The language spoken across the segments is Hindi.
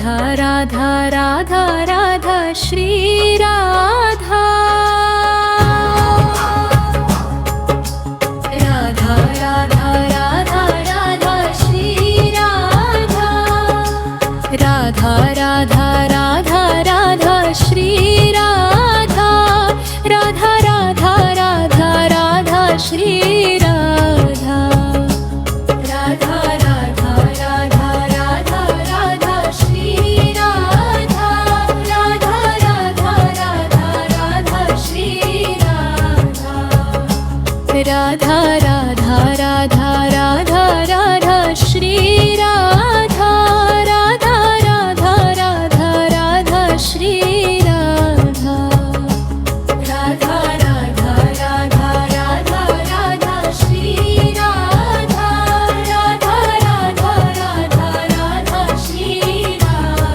राधा राधा राधा राधा श्री राधा राधा राधा राधा राधा श्री राधा राधा राधा राधा राधा श्री राधा राधा राधा राधा राधा श्री राधा राधा राधा राधा राधा राधा श्री राधा राधा राधा राधा राधा श्री राधा राधा राधा राधा राधा राधा श्री राधा राधा राधा राधा राधा श्री राधा राधा राधा राधा राधा राधा श्री राधा राधा राधा राधा राधा श्री राधा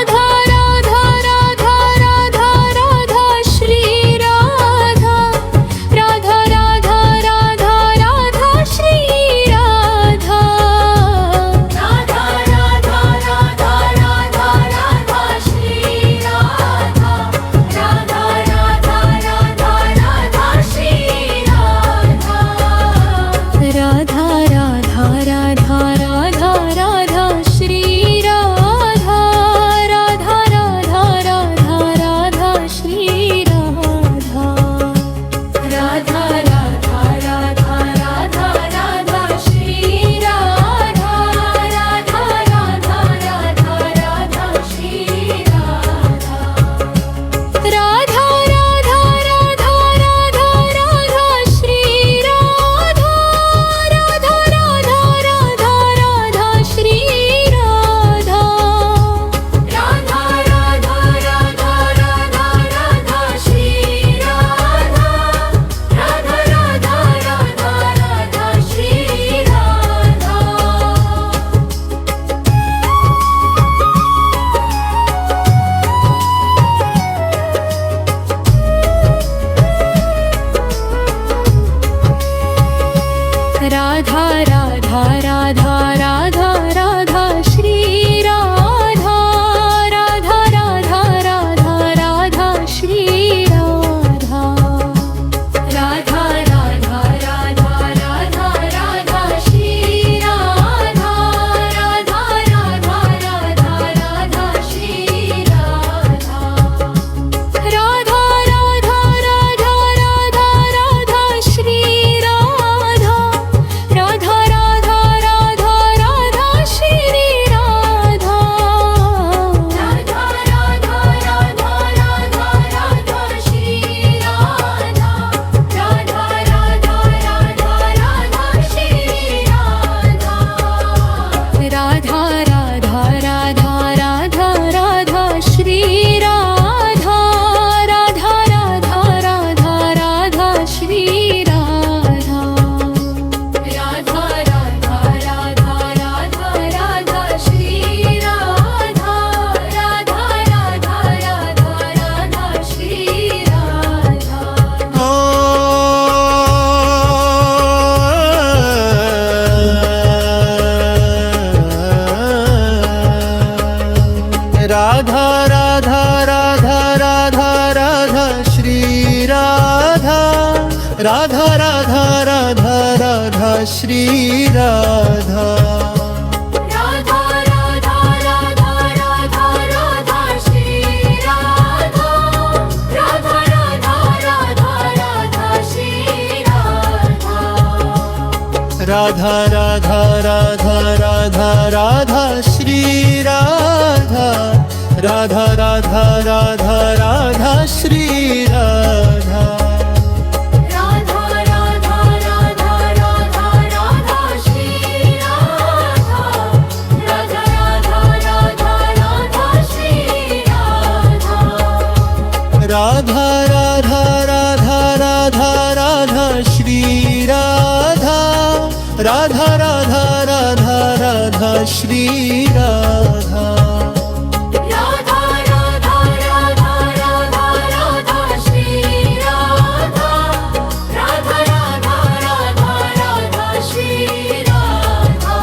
राधा राधा राधा राधा राधा श्री राधा राधा राधा राधा राधा श्री राधा राधा राधा राधा राधा राधा श्री राधा राधा राधा राधा राधा श्री राधा राधा राधा राधा राधा राधा श्री राधा राधा राधा राधा राधा श्री राधा राधा राधा राधा राधा राधा श्री राधा राधा राधा राधा राधा श्री राधा राधा राधा राधा राधा राधा श्री राधा राधा राधा राधा राधा श्री राधा राधा राधा राधा राधा राधा श्री राधा राधा राधा राधा राधा श्री राधा राधा राधा राधा राधा राधा श्री राधा राधा राधा राधा राधा श्री राधा राधा राधा राधा राधा राधा श्री राधा राधा राधा राधा राधा श्री राधा राधा राधा राधा राधा राधा श्री राधा राधा राधा राधा राधा श्री राधा राधा राधा राधा राधा राधा श्री राधा राधा राधा राधा राधा श्री राधा राधा राधा राधा राधा राधा श्री राधा राधा राधा राधा राधा श्री राधा राधा राधा राधा राधा राधा श्री राधा राधा राधा राधा राधा श्री राधा राधा राधा राधा राधा राधा श्री राधा राधा राधा राधा राधा श्री राधा राधा राधा राधा राधा राधा श्री राधा राधा राधा राधा राधा श्री राधा राधा राधा राधा राधा राधा श्री राधा राधा राधा राधा राधा श्री राधा राधा राधा राधा राधा राधा श्री राधा राधा राधा राधा राधा श्री राधा राधा राधा राधा राधा राधा श्री राधा राधा राधा राधा राधा श्री राधा राधा राधा राधा राधा राधा श्री राधा राधा राधा राधा राधा श्री राधा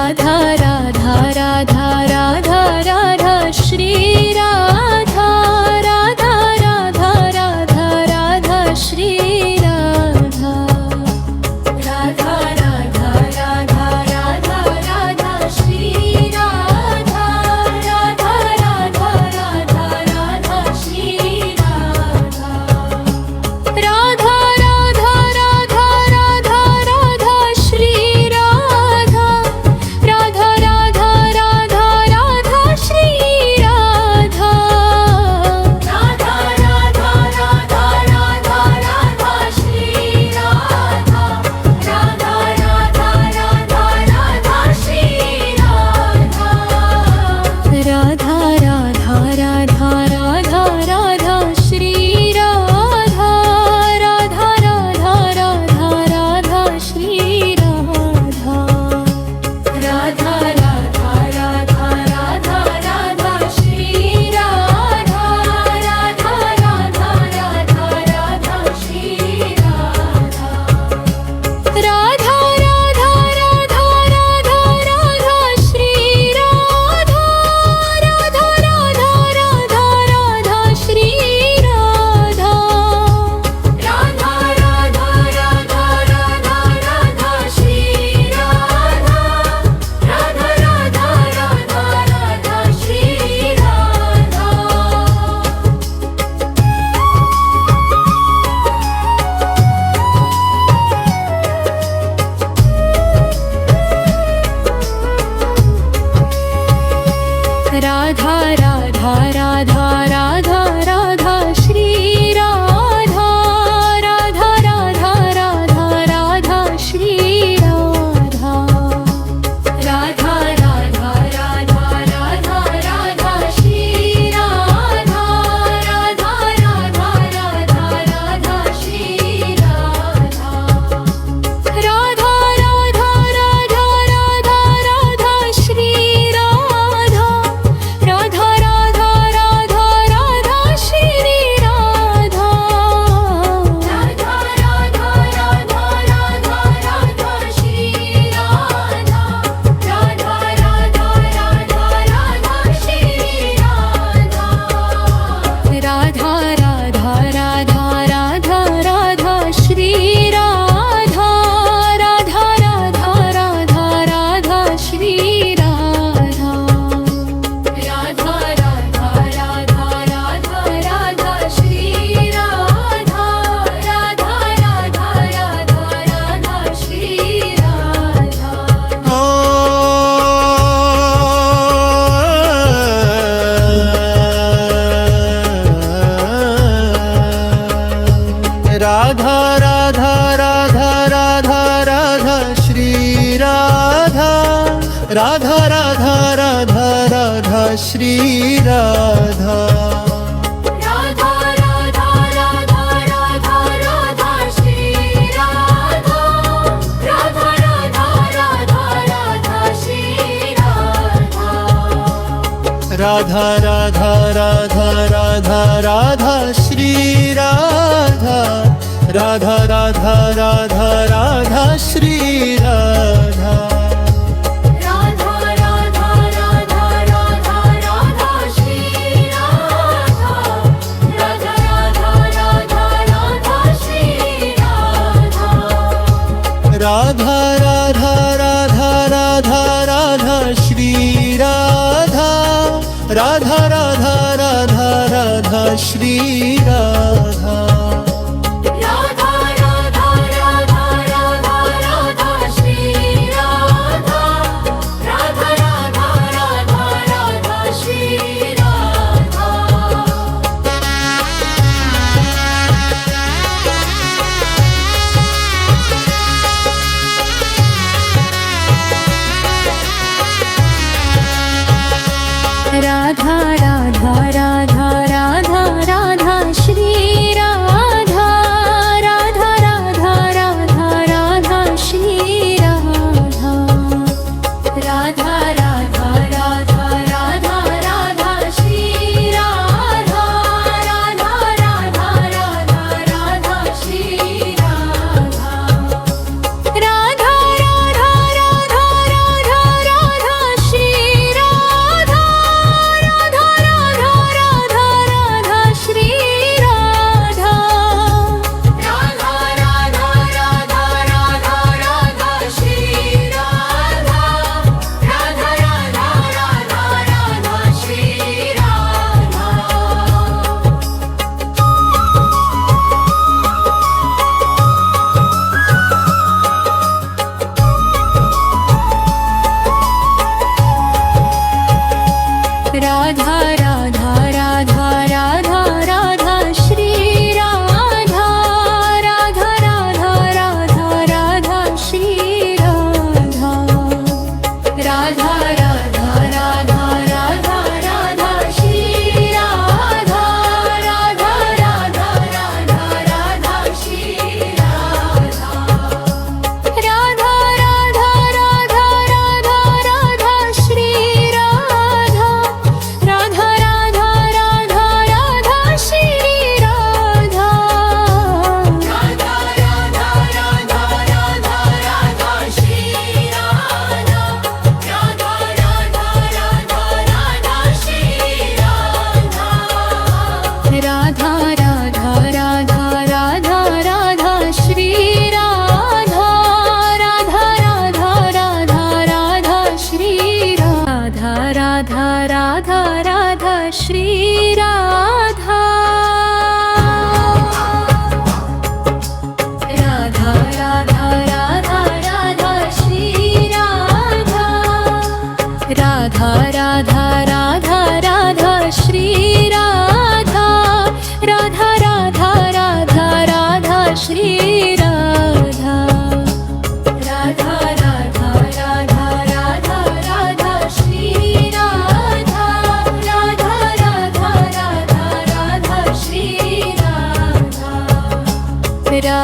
राधा राधा राधा राधा राधा श्री राधा राधा राधा राधा राधा श्री राधा राधा राधा राधा राधा राधा श्री राधा राधा राधा राधा राधा श्री राधा राधा राधा राधा राधा राधा श्री राधा राधा राधा राधा राधा श्री राधा राधा राधा राधा राधा राधा श्री राधा राधा राधा राधा राधा श्री राधा राधा राधा राधा राधा राधा श्री राधा राधा राधा राधा राधा श्री राधा राधा राधा राधा राधा राधा श्री राधा राधा राधा राधा राधा श्री राधा राधा राधा राधा राधा राधा श्री राधा राधा राधा राधा राधा श्री राधा राधा राधा राधा राधा राधा श्री राधा राधा राधा राधा राधा श्री राधा राधा राधा राधा राधा राधा श्री राधा राधा राधा राधा राधा श्री राधा राधा राधा राधा राधा राधा श्री राधा राधा राधा राधा राधा श्री राधा राधा राधा राधा राधा राधा श्री राधा राधा राधा राधा राधा श्री राधा राधा राधा राधा राधा राधा श्री राधा राधा राधा राधा राधा श्री राधा राधा राधा राधा राधा राधा श्री राधा राधा राधा राधा राधा श्री राधा राधा राधा राधा राधा राधा श्री राधा राधा राधा राधा राधा श्री राधा राधा राधा राधा राधा राधा श्री राधा राधा राधा राधा राधा श्री राधा राधा राधा राधा राधा राधा श्री राधा राधा राधा राधा राधा श्री राधा राधा राधा राधा राधा राधा श्री राधा राधा राधा राधा राधा श्री राधा राधा राधा राधा राधा राधा श्री राधा राधा राधा राधा राधा श्री राधा राधा राधा राधा राधा राधा श्री राधा राधा राधा राधा राधा श्री राधा राधा राधा राधा राधा राधा श्री राधा राधा राधा राधा राधा श्री राधा राधा राधा राधा राधा राधा श्री राधा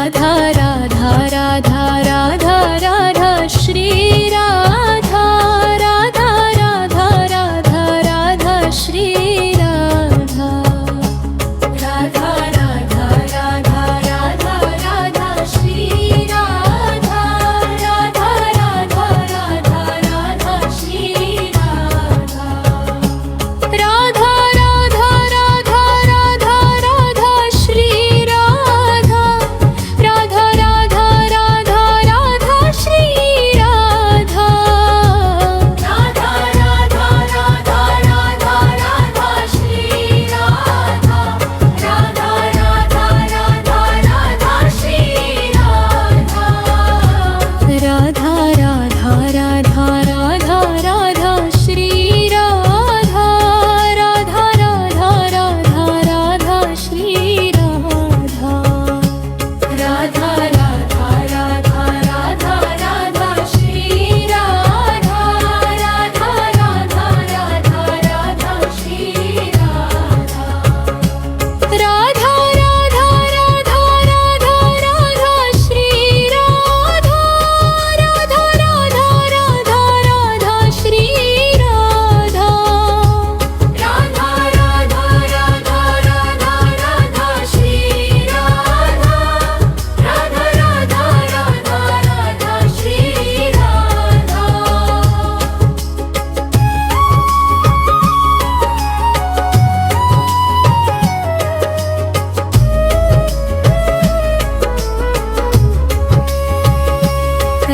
राधा राधा राधा राधा राधा श्री राधा राधा राधा राधा राधा श्री राधा राधा राधा राधा राधा राधा श्री राधा राधा राधा राधा राधा श्री राधा राधा राधा राधा राधा राधा श्री राधा राधा राधा राधा राधा श्री राधा राधा राधा राधा राधा राधा श्री राधा राधा राधा राधा राधा श्री राधा राधा राधा राधा राधा राधा श्री राधा राधा राधा राधा राधा श्री राधा राधा राधा राधा राधा राधा श्री राधा राधा राधा राधा राधा श्री राधा राधा राधा राधा राधा राधा श्री राधा राधा राधा राधा राधा श्री राधा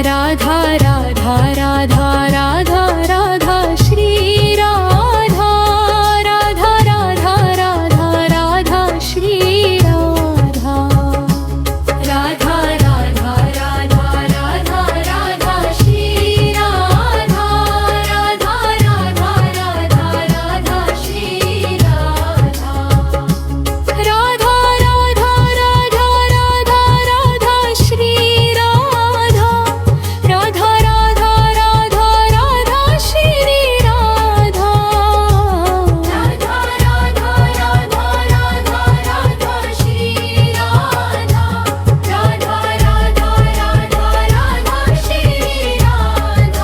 राधा राधा राधा राधा राधा श्री राधा राधा राधा राधा राधा श्री राधा राधा राधा राधा राधा राधा श्री राधा राधा राधा राधा राधा श्री राधा राधा राधा राधा राधा राधा श्री राधा राधा राधा राधा राधा श्री राधा राधा राधा राधा राधा राधा श्री राधा राधा राधा राधा राधा श्री राधा राधा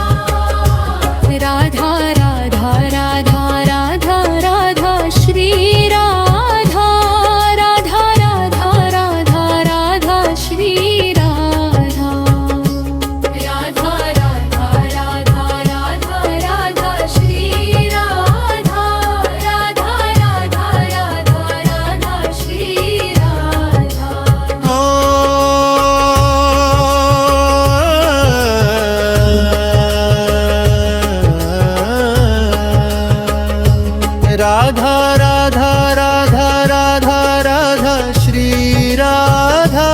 राधा राधा राधा राधा श्री राधा राधा राधा राधा राधा श्री राधा राधा राधा राधा राधा राधा श्री राधा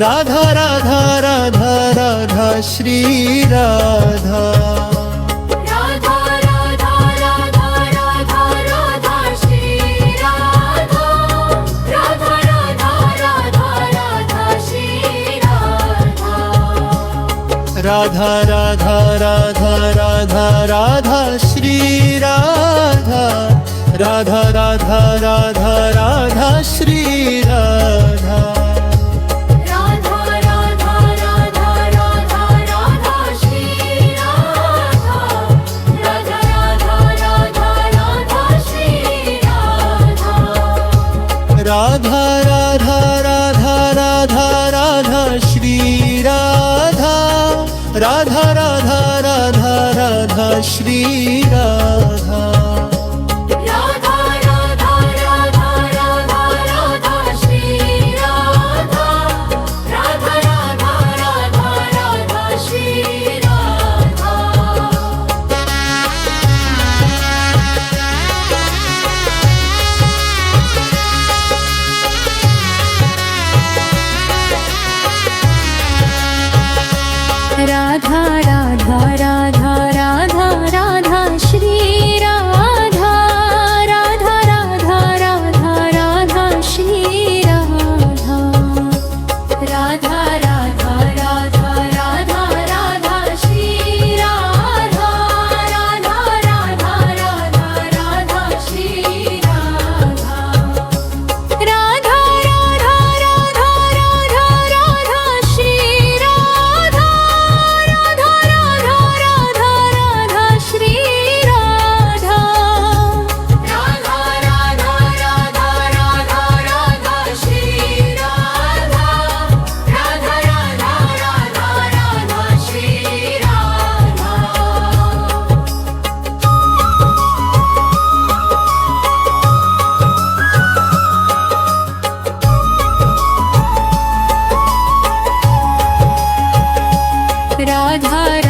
राधा राधा राधा राधा श्री राधा राधा राधा राधा राधा राधा श्री राधा राधा राधा राधा राधा श्री राधा राधा राधा राधा राधा राधा श्री राधा राधा राधा राधा राधा श्री राधा राधा राधा राधा राधा राधा श्री राधा राधा राधा राधा राधा श्री राधा राधा राधा राधा राधा राधा श्री राधा राधा राधा राधा राधा श्री राधा राधा राधा राधा राधा राधा श्री राधा राधा राधा राधा राधा श्री राधा राधा राधा राधा राधा राधा श्री राधा राधा राधा राधा राधा श्री राधा राधा राधा राधा राधा राधा श्री राधा राधा राधा राधा राधा श्री राधा राधा राधा राधा राधा राधा श्री राधा राधा राधा राधा राधा श्री राधा राधा राधा राधा राधा राधा श्री राधा राधा राधा राधा राधा श्री राधा राधा राधा राधा राधा राधा